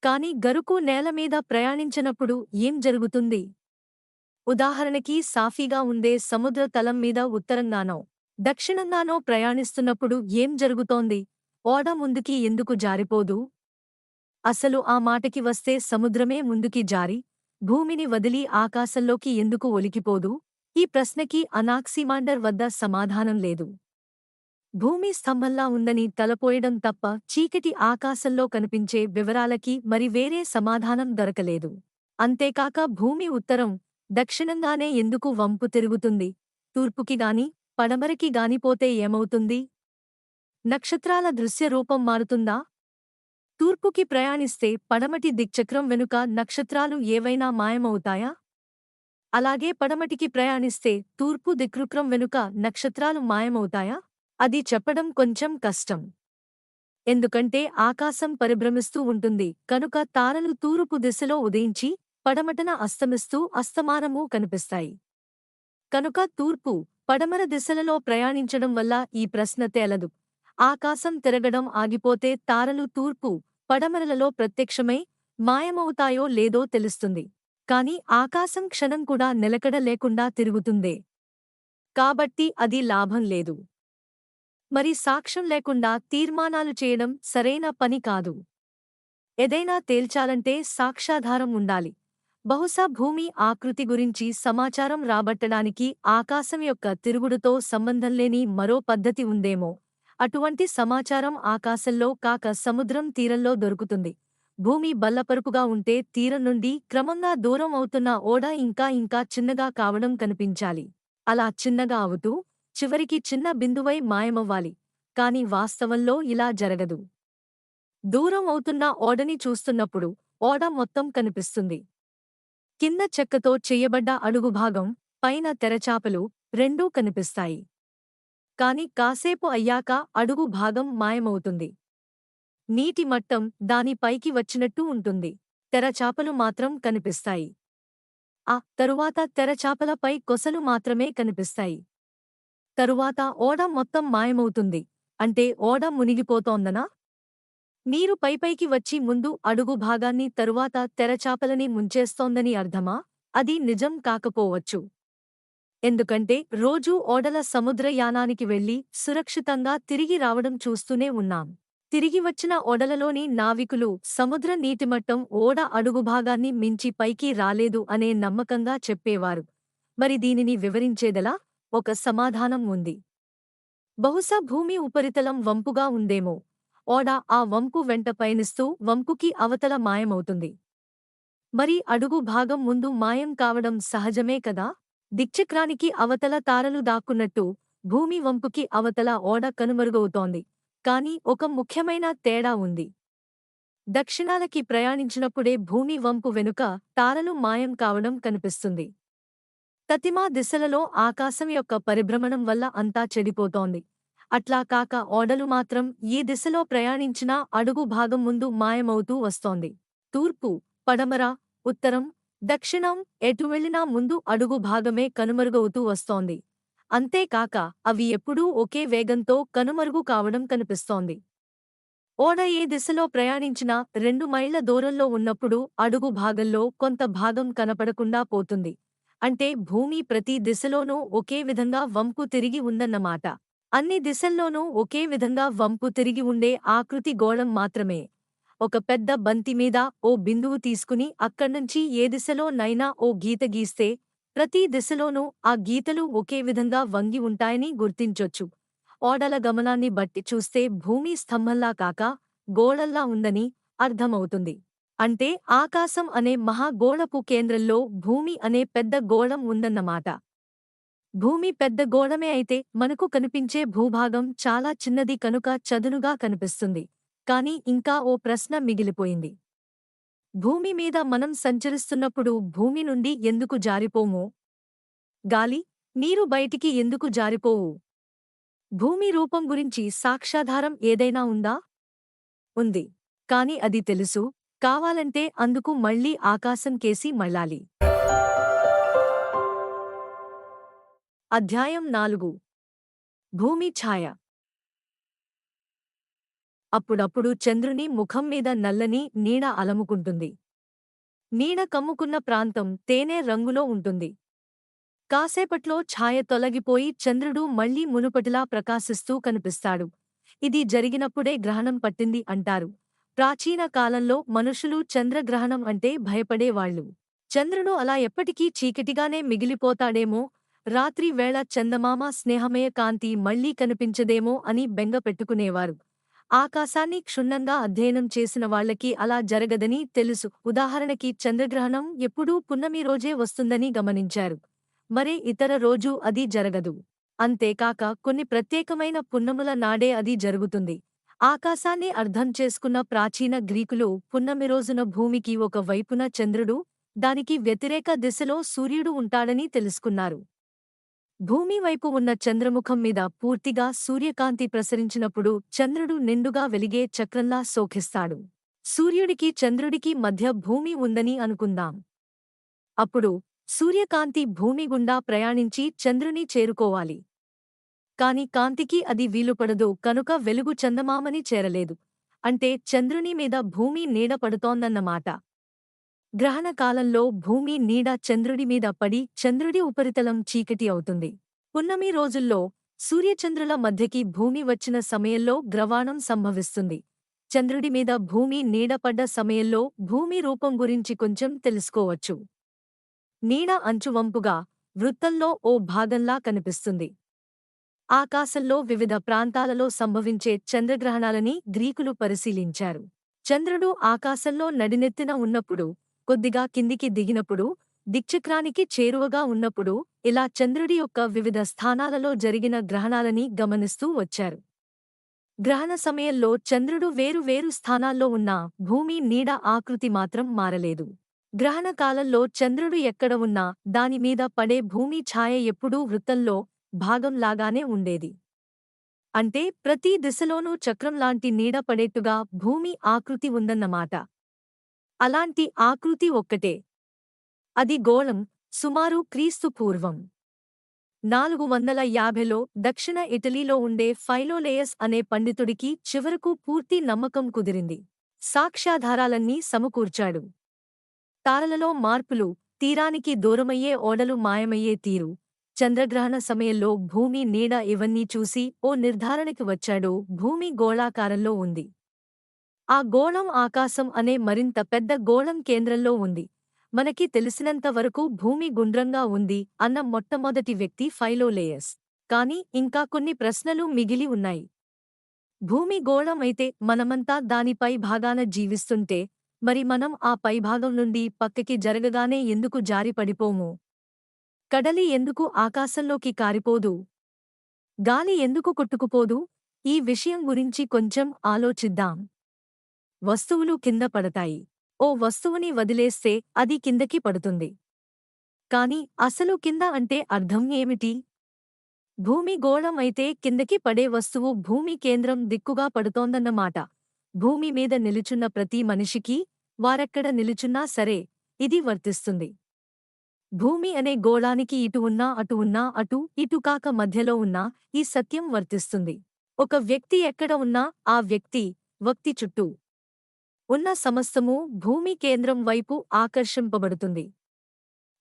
కాని గరుకు నేలమీద ప్రయాణించినప్పుడు ఏం జరుగుతుంది? ఉదాహరణకి సాఫీగా ఉండే సముద్ర తలం మీద ఉత్తరంగానో దక్షిణంగానో ప్రయాణిస్తున్నప్పుడు ఏం జరుగుతోంది? ఓడ ముందుకి ఎందుకు జారిపోదు? అసలు ఆ మాటకి వస్తే సముద్రమే ముందుకి జారి భూమిని వదిలి ఆకాశంలోకి ఎందుకు ఒలికిపోదు? ఈ ప్రశ్నకి అనాక్సిమాండర్ వద్ద సమాధానం లేదు. భూమి స్తంభంలా ఉందని తలపోయడం తప్ప చీకటి ఆకాశంలో కనిపించే వివరాలకి మరి వేరే సమాధానం దొరకలేదు. అంతేకాక భూమి ఉత్తరం, దక్షిణంగానే ఎందుకు వంపు తిరుగుతుంది? తూర్పుకి గాని పడమరకి గాని పోతే ఏమవుతుంది? నక్షత్రాల దృశ్య రూపం మారుతుందా? తూర్పుకి ప్రయాణిస్తే పడమటి దిక్చక్రం వెనుక నక్షత్రాలు ఏవైనా మాయమవుతాయా? అలాగే పడమటికి ప్రయాణిస్తే తూర్పు దిక్రుక్రం వెనుక నక్షత్రాలు మాయమవుతాయా? అది చెప్పడం కొంచెం కష్టం. ఎందుకంటే ఆకాశం పరిభ్రమిస్తూ ఉంటుంది కనుక తారలు తూర్పు దిశలో ఉదయించి పడమటన అస్తమిస్తూ అస్తమానమూ కనిపిస్తాయి. కనుక తూర్పు, పడమర దిశలలో ప్రయాణించడం వల్ల ఈ ప్రశ్న తేలదు. ఆకాశం తిరగడం ఆగిపోతే తారలు తూర్పు, పడమరలలో ప్రత్యక్షమై మాయమవుతాయో లేదో తెలుస్తుంది. కాని ఆకాశం క్షణం కూడా నిలకడ లేకుండా తిరుగుతుందే. కాబట్టి అది లాభం లేదు. మరి సాక్ష్యం లేకుండా తీర్మానాలు చేయడం సరైన పని కాదు. ఏదైనా తేల్చాలంటే సాక్ష్యాధారం ఉండాలి. బహుశా భూమి ఆకృతి గురించి సమాచారం రాబట్టడానికి ఆకాశం యొక్క తిరుగుడుతో సంబంధంలేని మరో పద్ధతి ఉందేమో. అటువంటి సమాచారం ఆకాశంలో కాక సముద్రం తీరంలో దొరుకుతుంది. భూమి బల్లపరుపుగా ఉంటే తీరం నుండి క్రమంగా దూరం అవుతున్న ఓడ ఇంకా చిన్నగా కావడం కనిపించాలి. అలా చిన్నగా అవుతూ చివరికి చిన్న బిందువై మాయమవ్వాలి. కాని వాస్తవంలో ఇలా జరగదు. దూరం అవుతున్న ఓడని చూస్తున్నప్పుడు ఓడ మొత్తం కనిపిస్తుంది. కింద చెక్కతో చెయ్యబడ్డ అడుగుభాగం, పైన తెరచాపలు రెండూ కనిపిస్తాయి. కాని కాసేపు అయ్యాక అడుగు భాగం మాయమవుతుంది. నీటి మట్టం దాని పైకి వచ్చినట్టు ఉంటుంది. తెరచాపలు మాత్రం కనిపిస్తాయి. ఆ తరువాత తెరచాపలపై కొసలు మాత్రమే కనిపిస్తాయి. తరువాత ఓడ మొత్తం మాయమవుతుంది. అంటే ఓడ మునిగిపోతోందనా? నీరు పైపైకి వచ్చి ముందు అడుగు భాగాన్ని తరువాత తెరచాపలని ముంచేస్తోందని అర్థమా? అది నిజం కాకపోవచ్చు. ఎందుకంటే రోజూ ఓడల సముద్రయానానికి వెళ్లి సురక్షితంగా తిరిగి రావడం చూస్తూనే ఉన్నాం. తిరిగి వచ్చిన ఓడలలోని నావికులు సముద్ర నీటిమట్టం ఓడ అడుగుభాగాన్ని మించి పైకి రాలేదు అనే నమ్మకంగా చెప్పేవారు. మరి దీనిని వివరించేదెలా? ఒక సమాధానం ఉంది. బహుశా భూమి ఉపరితలం వంపుగా ఉందేమో. ఓడ ఆ వంపు వెంట పయనిస్తూ వంపుకి అవతల మాయమవుతుంది. మరి అడుగు భాగం ముందు మాయం కావడం సహజమే కదా? దిక్చక్రానికి అవతల తారలు దాక్కున్నట్టు భూమి వంపుకి అవతల ఓడ కనుమరుగవుతోంది. కాని ఒక ముఖ్యమైన తేడా ఉంది. దక్షిణాలకి ప్రయాణించినప్పుడే భూమి వంపు వెనుక తారలు మాయం కావడం కనిపిస్తుంది. తతిమా దిశలలో ఆకాశం యొక్క పరిభ్రమణం వల్ల అంతా చెడిపోతోంది. అట్లా కాక ఓడలు మాత్రం ఏ దిశలో ప్రయాణించినా అడుగు భాగం ముందు మాయమవుతూ వస్తోంది. తూర్పు, పడమర, ఉత్తరం, దక్షిణం ఎటు వెళ్లినా ముందు అడుగు భాగమే కనుమరుగవుతూ వస్తోంది. అంతేకాక అవి ఎప్పుడూ ఒకే వేగంతో కనుమరుగు కావడం కనిపిస్తోంది. ఓడ ఏ దిశలో ప్రయాణించినా 2 మైళ్ళ దూరంలో ఉన్నప్పుడు అడుగు భాగంలో కొంత భాగం కనపడకుండా పోతుంది. అంటే భూమి ప్రతి దిశలోనూ ఒకే విధంగా వంపు తిరిగి ఉందన్నమాట. అన్ని దిశల్లోనూ ఒకే విధంగా వంపు తిరిగి ఉండే ఆకృతి గోళం మాత్రమే. ఒక పెద్ద బంతి మీద ఓ బిందువు తీసుకుని అక్కడ్నుంచి ఏ దిశలో నైనా ఓ గీత గీస్తే ప్రతి దిశలోనూ ఆ గీతలు ఒకే విధంగా వంగి ఉంటాయని గుర్తించొచ్చు. ఓడల గమనాన్ని బట్టి చూస్తే భూమి స్తంభంలా కాక గోళంలా ఉందని అర్థమవుతుంది. అంటే ఆకాశం అనే మహాగోళపు కేంద్రంలో భూమి అనే పెద్ద గోళం ఉందన్నమాట. భూమి పెద్ద గోళమే అయితే మనకు కనిపించే భూభాగం చాలా చిన్నది కనుక చదునుగా కనిపిస్తుంది. కానీ ఇంకా ఓ ప్రశ్న మిగిలిపోయింది. భూమి మీద మనం సంచరిస్తున్నప్పుడు భూమి నుండి ఎందుకు జారిపోము? గాలి, నీరు బయటికి ఎందుకు జారిపోవు? భూమి రూపం గురించి సాక్ష్యాధారం ఏదైనా ఉందా? ఉంది. కాని అది తెలుసు. కావాలంటే అందుకు మళ్ళీ ఆకాశం కేసి మళ్ళాలి. అధ్యాయం 4. భూమి ఛాయ. అప్పుడప్పుడు చంద్రుని ముఖం మీద నల్లని నీడ అలముకుంటుంది. నీడ కమ్ముకున్న ప్రాంతం తేనె రంగులో ఉంటుంది. కాసేపట్లో ఛాయ తొలగిపోయి చంద్రుడు మళ్లీ మునుపటిలా ప్రకాశిస్తూ కనిపిస్తాడు. ఇది జరిగినప్పుడే గ్రహణం పట్టింది అంటారు. ప్రాచీన కాలంలో మనుషులు చంద్రగ్రహణం అంటే భయపడేవాళ్లు. చంద్రుడు అలా ఎప్పటికీ చీకటిగానే మిగిలిపోతాడేమో, రాత్రి వేళ చందమామ స్నేహమయ కాంతి మళ్లీ కనిపించదేమో అని బెంగ పెట్టుకునేవారు. ఆకాశాన్ని క్షుణ్ణంగా అధ్యయనం చేసిన వాళ్లకి అలా జరగదని తెలుసు. ఉదాహరణకి చంద్రగ్రహణం ఎప్పుడూ పున్నమి రోజే వస్తుందని గమనించారు. మరే ఇతర రోజు అది జరగదు. అంతేకాక కొన్ని ప్రత్యేకమైన పున్నముల నాడే అది జరుగుతుంది. ఆకాశాన్ని అర్థం చేసుకున్న ప్రాచీన గ్రీకులు పున్నమి రోజున భూమికి ఒక వైపున చంద్రుడు, దానికి వ్యతిరేక దిశలో సూర్యుడు ఉంటాడని తెలుసుకున్నారు. భూమి వైపు ఉన్న చంద్రముఖం మీద పూర్తిగా సూర్యకాంతి ప్రసరించినప్పుడు చంద్రుడు నిండుగా వెలిగే చక్రంలా శోభిస్తాడు. సూర్యుడికి చంద్రుడికి మధ్య భూమి ఉందని అనుకుందాం. అప్పుడు సూర్యకాంతి భూమి గుండా ప్రయాణించి చంద్రుని చేరుకోవాలి. కాని కాంతికి అది వీలుపడదు కనుక వెలుగు చందమామని చేరలేదు. అంటే చంద్రుని మీద భూమి నీడ పడుతోందన్నమాట. గ్రహణ కాలంలో భూమి నీడ చంద్రుడి మీద పడి చంద్రుడి ఉపరితలం చీకటి అవుతుంది. పున్నమి రోజుల్లో సూర్యచంద్రుల మధ్యకి భూమి వచ్చిన సమయంలో గ్రవాణం సంభవిస్తుంది. చంద్రుడి మీద భూమి నీడ పడ్డ సమయంలో భూమి రూపం గురించి కొంచెం తెలుసుకోవచ్చు. నీడ అంచువంపుగా వృత్తంలో ఓ భాగంలా కనిపిస్తుంది. ఆకాశంలో వివిధ ప్రాంతాలలో సంభవించే చంద్రగ్రహణాలని గ్రీకులు పరిశీలించారు. చంద్రుడు ఆకాశంలో నడినెత్తిన ఉన్నప్పుడు, కొద్దిగా కిందికి దిగినప్పుడు, దిక్చక్రానికి చేరువగా ఉన్నప్పుడు ఇలా చంద్రుడి యొక్క వివిధ స్థానాలలో జరిగిన గ్రహణాలని గమనిస్తూ వచ్చారు. గ్రహణ సమయంలో చంద్రుడు వేరు వేరు స్థానాల్లో ఉన్నా భూమి నీడ ఆకృతి మాత్రం మారలేదు. గ్రహణ కాలంలో చంద్రుడు ఎక్కడ ఉన్నా దానిమీద పడే భూమి ఛాయ ఎప్పుడూ వృత్తంలో భాగంలాగానే ఉండేది. అంటే ప్రతి దిశలోనూ చక్రంలాంటి నీడ పడేట్టుగా భూమి ఆకృతి ఉందన్నమాట. అలాంటి ఆకృతి ఒక్కటే. అది గోళం. సుమారు క్రీస్తు పూర్వం 450లో దక్షిణ ఇటలీలో ఉండే ఫైలోలేయస్ అనే పండితుడికి చివరకు పూర్తి నమ్మకం కుదిరింది. సాక్ష్యాధారాలన్నీ సమకూర్చాడు. తారలలో మార్పులు, తీరానికి దూరమయ్యే ఓడలు మాయమయ్యే తీరు, చంద్రగ్రహణ సమయంలో భూమి నీడ ఇవన్నీ చూసి ఓ నిర్ధారణకి వచ్చాడు. భూమి గోళాకారంలో ఉంది. ఆ గోళం ఆకాశం అనే మరింత పెద్ద గోళం కేంద్రంలో ఉంది. మనకి తెలిసినంత వరకు భూమి గుండ్రంగా ఉంది అన్న మొట్టమొదటి వ్యక్తి ఫైలోలేయస్. కాని ఇంకా కొన్ని ప్రశ్నలు మిగిలి ఉన్నాయి. భూమి గోళం అయితే మనమంతా దాని పై భాగాన జీవిస్తుంటే మరి మనం ఆ పైభాగం నుండి పక్కకి జరగగానే ఎందుకు జారి పడిపోము? కడలి ఎందుకు ఆకాశంలోకి కారిపోదు? గాలి ఎందుకు కొట్టుకుపోదు? ఈ విషయం గురించి కొంచెం ఆలోచిద్దాం. వస్తువులు కింద పడతాయి. ఓ వస్తువుని వదిలేస్తే అది కిందకి పడుతుంది. కాని అసలు కింద అంటే అర్థం ఏమిటి? భూమి గోళం అయితే కిందకి పడే వస్తువు భూమి కేంద్రం దిక్కుగా పడుతోందన్నమాట. భూమి మీద నిలుచున్న ప్రతి మనిషికి, వారెక్కడ నిలుచున్నా సరే, ఇది వర్తిస్తుంది. భూమి అనే గోళానికి ఇటు ఉన్నా అటు ఉన్నా అటు ఇటు కాక మధ్యలో ఉన్నా ఈ సత్యం వర్తిస్తుంది. ఒక వ్యక్తి ఎక్కడ ఉన్నా ఆ వ్యక్తి చుట్టూ ఉన్న సమస్తము భూమి కేంద్రం వైపు ఆకర్షింపబడుతుంది.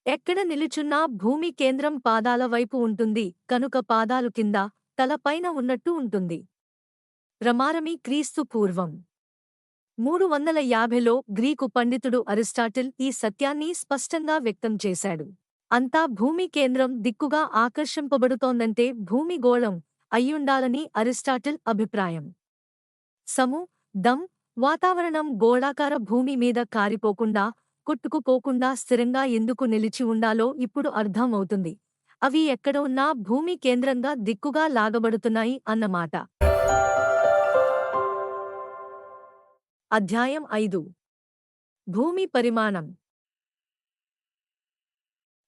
ఎక్కడ నిలుచున్నా భూమి కేంద్రం పాదాల వైపు ఉంటుంది కనుక పాదాలు కింద తల పైన ఉన్నట్టు ఉంటుంది. రమారమి క్రీస్తు పూర్వం 350లో గ్రీకు పండితుడు అరిస్టాటిల్ ఈ సత్యాన్ని స్పష్టంగా వ్యక్తం చేశాడు. అంతా భూమి కేంద్రం దిక్కుగా ఆకర్షింపబడుతోందంటే భూమి గోళం అయ్యుండాలని అరిస్టాటిల్ అభిప్రాయం. దం వాతావరణం గోళాకార భూమి మీద కారిపోకుండా కొట్టుకుపోకుండా స్థిరంగా ఎందుకు నిలిచి ఉండాలో ఇప్పుడు అర్థం అవుతుంది. అవి ఎక్కడ ఉన్నా భూమి కేంద్రంగా దిక్కుగా లాగబడుతున్నాయి అన్నమాట. అధ్యాయం 5 భూమి పరిమాణం.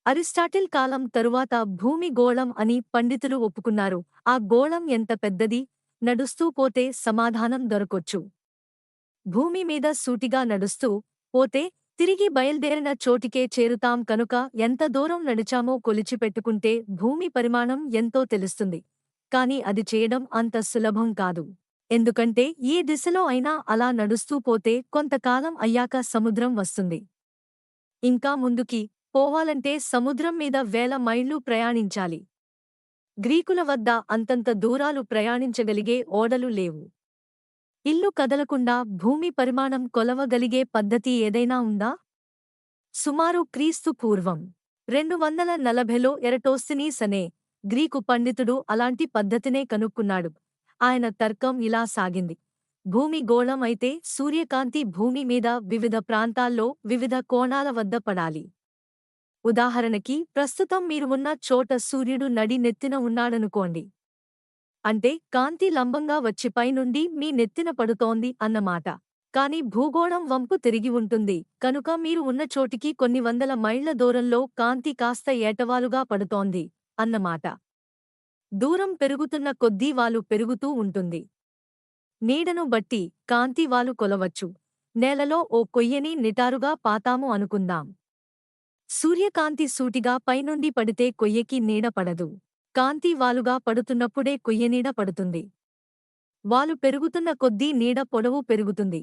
అరిస్టాటిల్ కాలం తరువాత భూమి గోళం అని పండితులు ఒప్పుకున్నారు. ఆ గోళం ఎంత పెద్దది? నడుస్తూ పోతే సమాధానం దొరకొచ్చు. భూమి మీద సూటిగా నడుస్తూ పోతే తిరిగి బయల్దేరిన చోటికే చేరుతాం కనుక ఎంత దూరం నడిచామో కొలిచిపెట్టుకుంటే భూమి పరిమాణం ఎంతో తెలుస్తుంది. కాని అది చేయడం అంత సులభం కాదు. ఎందుకంటే ఏ దిశలో అయినా అలా నడుస్తూ పోతే కొంతకాలం అయ్యాక సముద్రం వస్తుంది. ఇంకా ముందుకి పోవాలంటే సముద్రం మీద వేల మైళ్ళు ప్రయాణించాలి. గ్రీకుల వద్ద అంతంత దూరాలు ప్రయాణించగలిగే ఓడలు లేవు. ఇల్లు కదలకుండా భూమి పరిమాణం కొలవగలిగే పద్ధతి ఏదైనా ఉందా? సుమారు క్రీస్తు పూర్వం 240లో ఎరటోస్థెనీస్ అనే గ్రీకు పండితుడు అలాంటి పద్ధతినే కనుక్కున్నాడు. ఆయన తర్కం ఇలా సాగింది: భూమి గోళం అయితే సూర్యకాంతి భూమి మీద వివిధ ప్రాంతాల్లో వివిధ కోణాల వద్ద పడాలి. ఉదాహరణకి ప్రస్తుతం మీరు ఉన్న చోట సూర్యుడు నడి నెత్తిన ఉన్నాడనుకోండి. అంటే కాంతి లంబంగా వచ్చి పైనుండి మీ నెత్తిన పడుతోంది అన్నమాట. కాని భూగోళం వంపు తిరిగి ఉంటుంది కనుక మీరు ఉన్న చోటికి కొన్ని వందల మైళ్ల దూరంలో కాంతి కాస్త ఏటవాలుగా పడుతోంది అన్నమాట. దూరం పెరుగుతున్న కొద్దీ వాలు పెరుగుతూ ఉంటుంది. నీడను బట్టి కాంతి వాలు కొలవచ్చు. నేలలో ఓ కొయ్యని నిటారుగా పాతాము అనుకుందాం. సూర్యకాంతి సూటిగా పైనుండి పడితే కొయ్యకి నీడ పడదు. కాంతి వాలుగా పడుతున్నప్పుడే కొయ్యనీడ పడుతుంది. వాలు పెరుగుతున్న కొద్దీ నీడ పొడవు పెరుగుతుంది.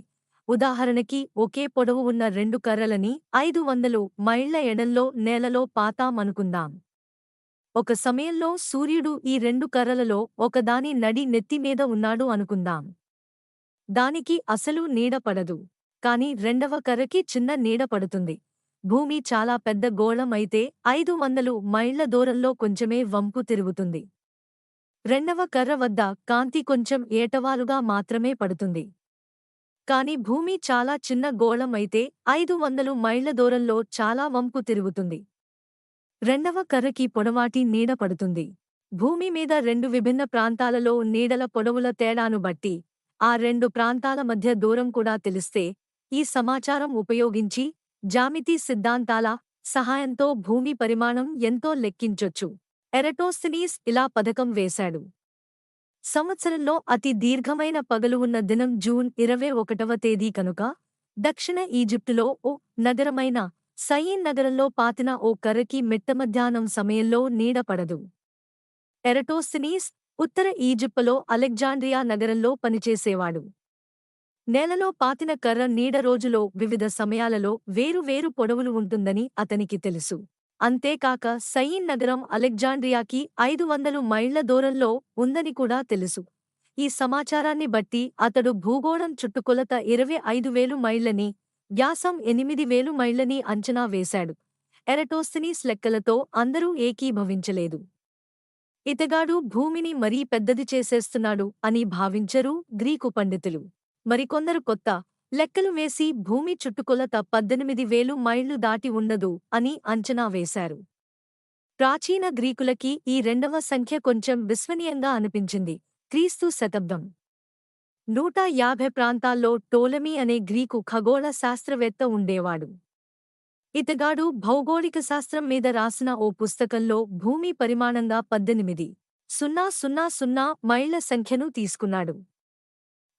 ఉదాహరణకి ఒకే పొడవు ఉన్న 2 కర్రలని 500 మైళ్ల ఎడంలో నేలలో పాతామనుకుందాం. ఒక సమయంలో సూర్యుడు ఈ 2 కర్రలలో ఒకదాని నడి నెత్తిమీద ఉన్నాడు అనుకుందాం. దానికి అసలు నీడ పడదు. కాని రెండవ కర్రకి చిన్న నీడ పడుతుంది. భూమి చాలా పెద్ద గోళం అయితే 500 మైళ్ల దూరంలో కొంచెమే వంపు తిరుగుతుంది. రెండవ కర్ర వద్ద కాంతి కొంచెం ఏటవాలుగా మాత్రమే పడుతుంది. కాని భూమి చాలా చిన్న గోళం అయితే 500 మైళ్ల దూరంలో చాలా వంపు తిరుగుతుంది. రెండవ కర్రకి పొడవాటి నీడ పడుతుంది. భూమి మీద 2 విభిన్న ప్రాంతాలలో నీడల పొడవుల తేడాను బట్టి ఆ 2 ప్రాంతాల మధ్య దూరం కూడా తెలిస్తే ఈ సమాచారం ఉపయోగించి జామితి సిద్ధాంతాల సహాయంతో భూమి పరిమాణం ఎంతో లెక్కించొచ్చు. ఎరటోస్థెనీస్ ఇలా పథకం వేశాడు. సంవత్సరంలో అతి దీర్ఘమైన పగలు ఉన్న దినం జూన్ 21వ తేదీ కనుక దక్షిణ ఈజిప్టులో ఓ నగరమైన సయీన్ నగరంలో పాతిన ఓ కర్రకి మిట్టమధ్యాహ్నం సమయంలో నీడ పడదు. ఎరటోస్థెనీస్ ఉత్తర ఈజిప్టులో అలెగ్జాండ్రియా నగరంలో పనిచేసేవాడు. నేలలో పాతిన కర్ర నీడ రోజులో వివిధ సమయాలలో వేరు పొడవులు ఉంటుందని అతనికి తెలుసు. అంతేకాక సయీన్ నగరం అలెగ్జాండ్రియాకి 500 మైళ్ల దూరంలో ఉందని కూడా తెలుసు. ఈ సమాచారాన్ని బట్టి అతడు భూగోళం చుట్టుకొలత 25,000 మైళ్లని, వ్యాసం 8,000 మైళ్లని అంచనా వేశాడు. ఎరటోస్థెనీస్ లెక్కలతో అందరూ ఏకీభవించలేదు. ఇతగాడు భూమిని మరీ పెద్దది చేసేస్తున్నాడు అని భావించరు గ్రీకు పండితులు. మరికొందరు కొత్త లెక్కలు వేసి భూమి చుట్టుకొలత 18,000 మైళ్లు దాటి ఉండదు అని అంచనా వేశారు. ప్రాచీన గ్రీకులకి ఈ రెండవ సంఖ్య కొంచెం విశ్వనీయంగా అనిపించింది. క్రీస్తు శతాబ్దం 150 ప్రాంతాల్లో టోలెమీ అనే గ్రీకు ఖగోళ శాస్త్రవేత్త ఉండేవాడు. ఇతగాడు భౌగోళిక శాస్త్రం మీద రాసిన ఓ పుస్తకంలో భూమి పరిమాణంగా 18,000 మైళ్ల సంఖ్యను తీసుకున్నాడు.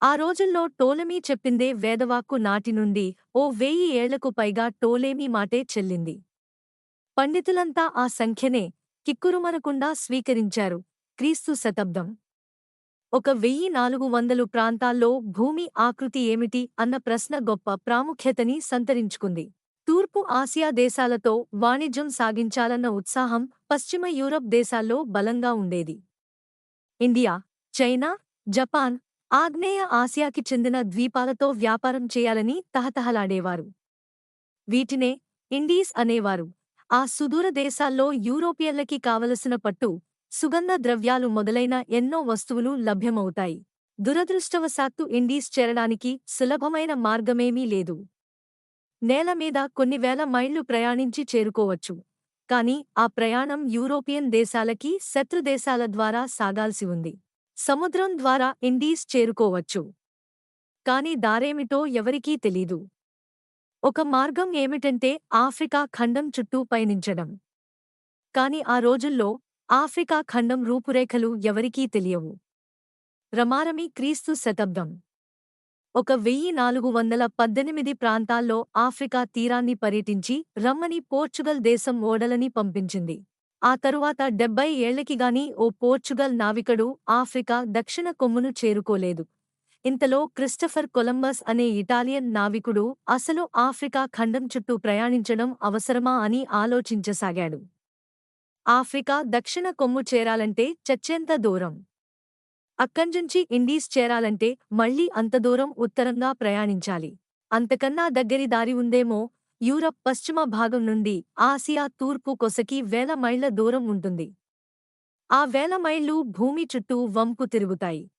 ఆ రోజుల్లో టోలెమీ చెప్పిందే వేదవాక్కు నాటి నుండి ఓ 1000 ఏళ్లకు పైగా టోలేమీ మాటే చెల్లింది. పండితులంతా ఆ సంఖ్యనే కిక్కురుమనకుండా స్వీకరించారు. క్రీస్తు శతాబ్దం 1400 ప్రాంతాల్లో భూమి ఆకృతి ఏమిటి అన్న ప్రశ్న గొప్ప ప్రాముఖ్యతని సంతరించుకుంది. తూర్పు ఆసియా దేశాలతో వాణిజ్యం సాగించాలన్న ఉత్సాహం పశ్చిమ యూరప్ దేశాల్లో బలంగా ఉండేది. ఇండియా, చైనా, జపాన్, ఆగ్నేయ ఆసియాకి చెందిన ద్వీపాలతో వ్యాపారం చేయాలని తహతహలాడేవారు. వీటినే ఇండీస్ అనేవారు. ఆ సుదూర దేశాల్లో యూరోపియన్లకి కావలసిన పట్టు, సుగంధ ద్రవ్యాలు మొదలైన ఎన్నో వస్తువులు లభ్యమవుతాయి. దురదృష్టవశాత్తు ఇండీస్ చేరడానికి సులభమైన మార్గమేమీ లేదు. నేల మీద కొన్ని వేల మైళ్లు ప్రయాణించి చేరుకోవచ్చు. కాని ఆ ప్రయాణం యూరోపియన్ దేశాలకి శత్రుదేశాల ద్వారా సాగాల్సి ఉంది. సముద్రం ద్వారా ఇండీస్ చేరుకోవచ్చు. కాని దారేమిటో ఎవరికీ తెలీదు. ఒక మార్గం ఏమిటంటే ఆఫ్రికా ఖండం చుట్టూ పయనించడం. కాని ఆ రోజుల్లో ఆఫ్రికా ఖండం రూపురేఖలు ఎవరికీ తెలియవు. రమారమి క్రీస్తు శతాబ్దం 1418 ప్రాంతాల్లో ఆఫ్రికా తీరాన్ని పర్యటించి రమ్మని పోర్చుగల్ దేశం ఓడలని పంపించింది. ఆ తరువాత 70 ఏళ్లకిగాని ఓ పోర్చుగల్ నావికుడు ఆఫ్రికా దక్షిణ కొమ్మును చేరుకోలేదు. ఇంతలో క్రిస్టఫర్ కొలంబస్ అనే ఇటాలియన్ నావికుడు అసలు ఆఫ్రికా ఖండం చుట్టూ ప్రయాణించడం అవసరమా అని ఆలోచించసాగాడు. ఆఫ్రికా దక్షిణ కొమ్ము చేరాలంటే చచ్చేంత దూరం. అక్కడ్నుంచి ఇండీస్ చేరాలంటే మళ్లీ అంత దూరం ఉత్తరంగా ప్రయాణించాలి. అంతకన్నా దగ్గరి దారి ఉందేమో. యూరప్ పశ్చిమ భాగం నుండి ఆసియా తూర్పు కొసకి వేల మైళ్ల దూరం ఉంటుంది. ఆ వేల మైళ్లు భూమి చుట్టూ వంపు తిరుగుతాయి.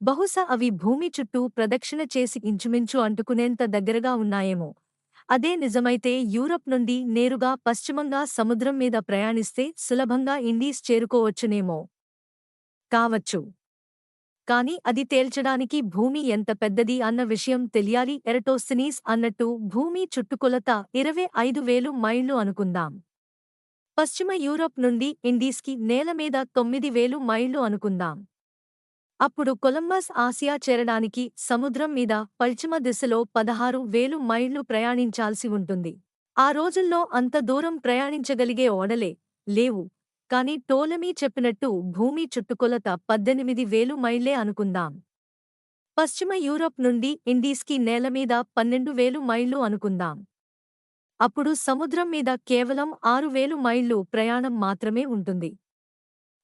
బహుశా అవి భూమి చుట్టూ ప్రదక్షిణ చేసి ఇంచుమించు అంటుకునేంత దగ్గరగా ఉన్నాయేమో. అదే నిజమైతే యూరప్ నుండి నేరుగా పశ్చిమంగా సముద్రం మీద ప్రయాణిస్తే సులభంగా ఇండీస్ చేరుకోవచ్చునేమో. కావచ్చు. కాని అది తేల్చడానికి భూమి ఎంత పెద్దది అన్న విషయం తెలియాలి. ఎరటోస్థెనీస్ అన్నట్టు భూమి చుట్టుకొలత 25,000 మైళ్లు అనుకుందాం. పశ్చిమ యూరప్ నుండి ఇండీస్కి నేలమీద 9,000 మైళ్లు అనుకుందాం. అప్పుడు కొలంబస్ ఆసియా చేరడానికి సముద్రం మీద పశ్చిమ దిశలో 16,000 మైళ్లు ప్రయాణించాల్సి ఉంటుంది. ఆ రోజుల్లో అంత దూరం ప్రయాణించగలిగే ఓడలే లేవు. కాని టోలమీ చెప్పినట్టు భూమి చుట్టుకొలత 18,000 మైళ్లే అనుకుందాం. పశ్చిమ యూరప్ నుండి ఇండీస్కి నేలమీద 12,000 మైళ్లు అనుకుందాం. అప్పుడు సముద్రం మీద కేవలం 6,000 మైళ్లు ప్రయాణం మాత్రమే ఉంటుంది.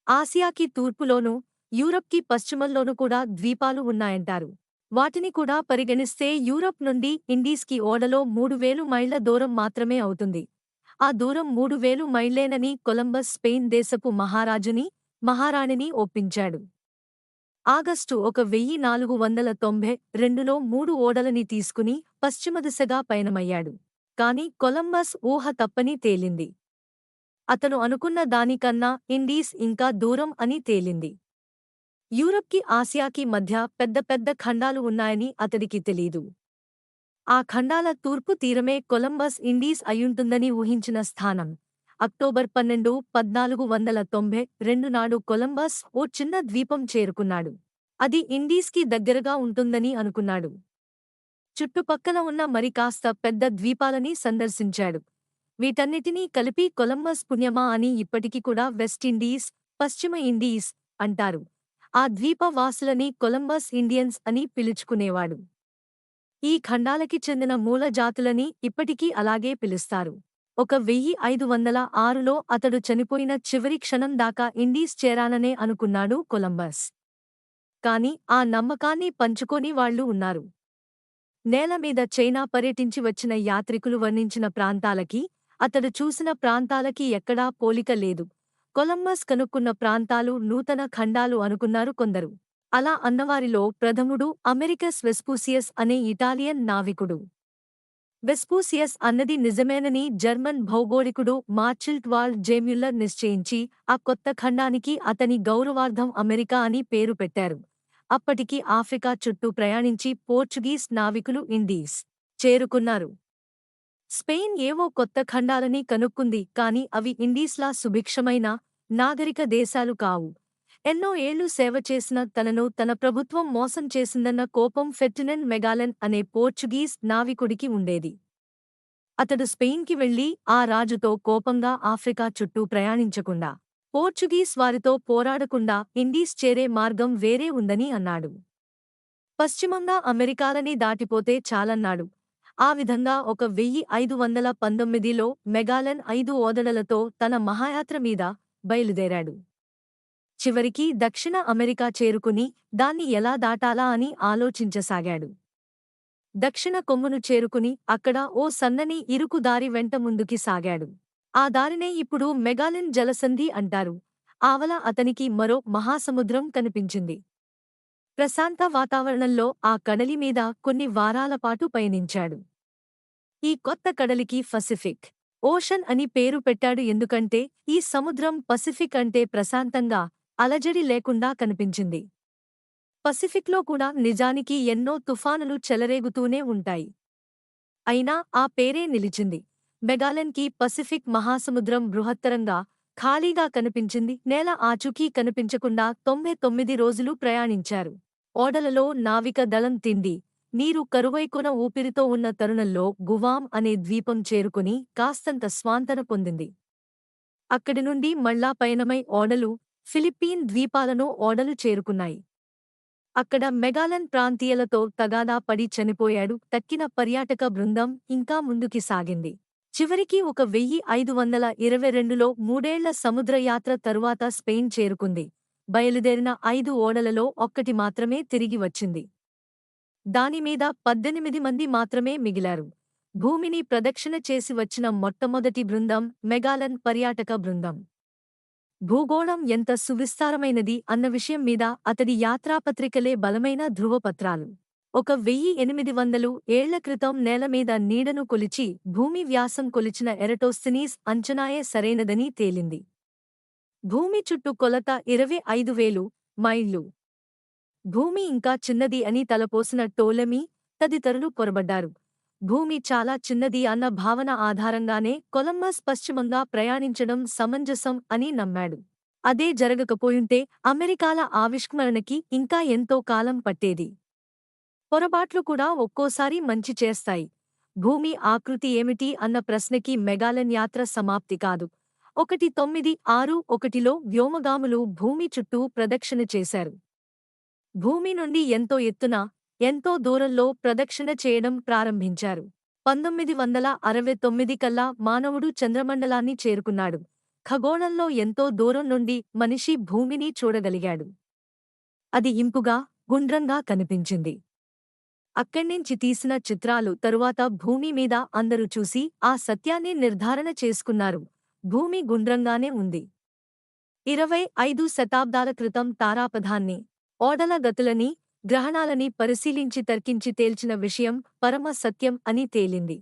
ఆసియాకి తూర్పులోనూ యూరప్కి పశ్చిమంలోనూ కూడా ద్వీపాలు ఉన్నాయంటారు. వాటిని కూడా పరిగణిస్తే యూరప్ నుండి ఇండీస్కి ఓడలో 3,000 మైళ్ల దూరం మాత్రమే అవుతుంది. ఆ దూరం 3,000 మైళ్లేనని కొలంబస్ స్పెయిన్ దేశపు మహారాణిని ఒప్పించాడు. ఆగస్టు 1492లో 3 ఓడలని తీసుకుని పశ్చిమ దిశగా పయనమయ్యాడు. కాని కొలంబస్ ఊహ తప్పని తేలింది. అతను అనుకున్న దానికన్నా ఇండీస్ ఇంకా దూరం అని తేలింది. యూరప్కి ఆసియాకి మధ్య పెద్ద పెద్ద ఖండాలు ఉన్నాయని అతడికి తెలీదు. ఆ ఖండాల తూర్పు తీరమే కొలంబస్ ఇండీస్ అయ్యుంటుందని ఊహించిన స్థానం. అక్టోబర్ 12, 1492 నాడు కొలంబస్ ఓ చిన్న ద్వీపం చేరుకున్నాడు. అది ఇండీస్కి దగ్గరగా ఉంటుందని అనుకున్నాడు. చుట్టుపక్కల ఉన్న మరి కాస్త పెద్ద ద్వీపాలని సందర్శించాడు. వీటన్నిటినీ కలిపి కొలంబస్ పుణ్యమా అని ఇప్పటికి కూడా వెస్టిండీస్, పశ్చిమ ఇండీస్ అంటారు. ఆ ద్వీప వాసులని కొలంబస్ ఇండియన్స్ అని పిలుచుకునేవాడు. ఈ ఖండాలకి చెందిన మూల జాతులని ఇప్పటికీ అలాగే పిలుస్తారు. 1506లో అతడు చనిపోయిన చివరి క్షణం దాకా ఇండీస్ చేరాననే అనుకున్నాడు కొలంబస్. కాని ఆ నమ్మకాన్ని పంచుకోని వాళ్లు ఉన్నారు. నేలమీద చైనా పర్యటించి వచ్చిన యాత్రికులు వర్ణించిన ప్రాంతాలకి, అతడు చూసిన ప్రాంతాలకి ఎక్కడా పోలిక లేదు. కొలంబస్ కనుక్కున్న ప్రాంతాలు నూతన ఖండాలు అనుకున్నారు కొందరు. అలా అన్నవారిలో ప్రథముడు అమెరికస్ వెస్పూసియస్ అనే ఇటాలియన్ నావికుడు. వెస్పూసియస్ అన్నది నిజమేనని జర్మన్ భౌగోళికుడు మార్చిల్ట్ వాల్ జేమ్యుల్లర్ నిశ్చయించి ఆ కొత్త ఖండానికి అతని గౌరవార్థం అమెరికా అని పేరు పెట్టారు. అప్పటికి ఆఫ్రికా చుట్టూ ప్రయాణించి పోర్చుగీస్ నావికులు ఇండీస్ చేరుకున్నారు. స్పెయిన్ ఏవో కొత్త ఖండాలని కనుక్కుంది. కాని అవి ఇండీస్లా సుభిక్షమైన, నాగరిక దేశాలు కావు. ఎన్నో ఏళ్లు సేవ చేసిన తనను తన ప్రభుత్వం మోసం చేసిందన్న కోపం ఫెర్డినెండ్ మెగాలెన్ అనే పోర్చుగీస్ నావికుడికి ఉండేది. అతడు స్పెయిన్కి వెళ్లి ఆ రాజుతో కోపంగా ఆఫ్రికా చుట్టూ ప్రయాణించకుండా, పోర్చుగీస్ వారితో పోరాడకుండా ఇండీస్ చేరే మార్గం వేరే ఉందని అన్నాడు. పశ్చిమంగా అమెరికాలని దాటిపోతే చాలన్నాడు. ఆ విధంగా 1519లో మెగాలెన్ 5 ఓదడలతో తన మహాయాత్ర మీద బయలుదేరాడు. చివరికి దక్షిణ అమెరికా చేరుకుని దాన్ని ఎలా దాటాలా అని ఆలోచించసాగాడు. దక్షిణ కొమ్మును చేరుకుని అక్కడ ఓ సన్నని ఇరుకు దారి వెంట ముందుకి సాగాడు. ఆ దారినే ఇప్పుడు మెగాలెన్ జలసంధి అంటారు. ఆవల అతనికి మరో మహాసముద్రం కనిపించింది. ప్రశాంత వాతావరణంలో ఆ కడలి మీద కొన్ని వారాలపాటు పయనించాడు. ఈ కొత్త కడలికి పసిఫిక్ ఓషన్ అని పేరు పెట్టాడు. ఎందుకంటే ఈ సముద్రం పసిఫిక్ అంటే ప్రశాంతంగా, అలజడి లేకుండా కనిపించింది. పసిఫిక్లో కూడా నిజానికి ఎన్నో తుఫానులు చెలరేగుతూనే ఉంటాయి. అయినా ఆ పేరే నిలిచింది. మెగాలెన్కి పసిఫిక్ మహాసముద్రం బృహత్తరంగా, ఖాళీగా కనిపించింది. నేల ఆచూకీ కనిపించకుండా 99 రోజులు ప్రయాణించారు. ఓడలలో నావిక దళం తిండి, నీరు కరువైకొన ఊపిరితో ఉన్న తరుణంలో గువామ్ అనే ద్వీపం చేరుకుని కాస్తంత స్వాంతన పొందింది. అక్కడి నుండి మళ్లా పయనమై ఓడలు ఫిలిప్పీన్ ద్వీపాలను ఓడలు చేరుకున్నాయి. అక్కడ మెగాలెన్ ప్రాంతీయులతో తగాదా పడి చనిపోయాడు. తక్కిన పర్యాటక బృందం ఇంకా ముందుకి సాగింది. చివరికి 1522లో 3 ఏళ్ల సముద్రయాత్ర తరువాత స్పెయిన్ చేరుకుంది. బయలుదేరిన 5 ఓడలలో ఒక్కటి మాత్రమే తిరిగి వచ్చింది. దానిమీద 18 మంది మాత్రమే మిగిలారు. భూమిని ప్రదక్షిణ చేసి వచ్చిన మొట్టమొదటి బృందం మెగాలెన్ పర్యాటక బృందం. భూగోళం ఎంత సువిస్తారమైనది అన్న విషయం మీద అతడి యాత్రాపత్రికలే బలమైన ధృవపత్రాలు. 1800 ఏళ్ల క్రితం నేలమీద నీడను కొలిచి భూమి వ్యాసం కొలిచిన ఎరటోస్థెనీస్ అంచనాయే సరైనదని తేలింది. భూమి చుట్టూ కొలత 25,000 మైళ్లు. భూమి ఇంకా చిన్నది అని తలపోసిన టోలెమీ తదితరులు పొరబడ్డారు. భూమి చాలా చిన్నది అన్న భావన ఆధారంగానే కొలంబస్ పశ్చిమంగా ప్రయాణించడం సమంజసం అని నమ్మాడు. అదే జరగకపోయుంటే అమెరికాల ఆవిష్కరణకి ఇంకా ఎంతో కాలం పట్టేది. పొరబాట్లు కూడా ఒక్కోసారి మంచి చేస్తాయి. భూమి ఆకృతి ఏమిటి అన్న ప్రశ్నకి మెగాలెన్ యాత్ర సమాప్తి కాదు. 1961లో వ్యోమగాములు భూమి చుట్టూ ప్రదక్షిణ చేశారు. భూమి నుండి ఎంతో ఎత్తున, ఎంతో దూరంలో ప్రదక్షిణ చేయడం ప్రారంభించారు. 1969 కల్లా మానవుడు చంద్రమండలాన్ని చేరుకున్నాడు. ఖగోళంలో ఎంతో దూరం నుండి మనిషి భూమిని చూడగలిగాడు. అది ఇంపుగా, గుండ్రంగా కనిపించింది. అక్కడ్నించి తీసిన చిత్రాలు తరువాత భూమి మీద అందరూ చూసి ఆ సత్యాన్ని నిర్ధారణ చేసుకున్నారు. భూమి గుండ్రంగానే ఉంది. 25 శతాబ్దాల క్రితం తారాపథాన్ని, ఓడల గతులని, గ్రహణాలని పరిశీలించి తర్కించి తేల్చిన విషయం పరమ సత్యం అని తేలింది.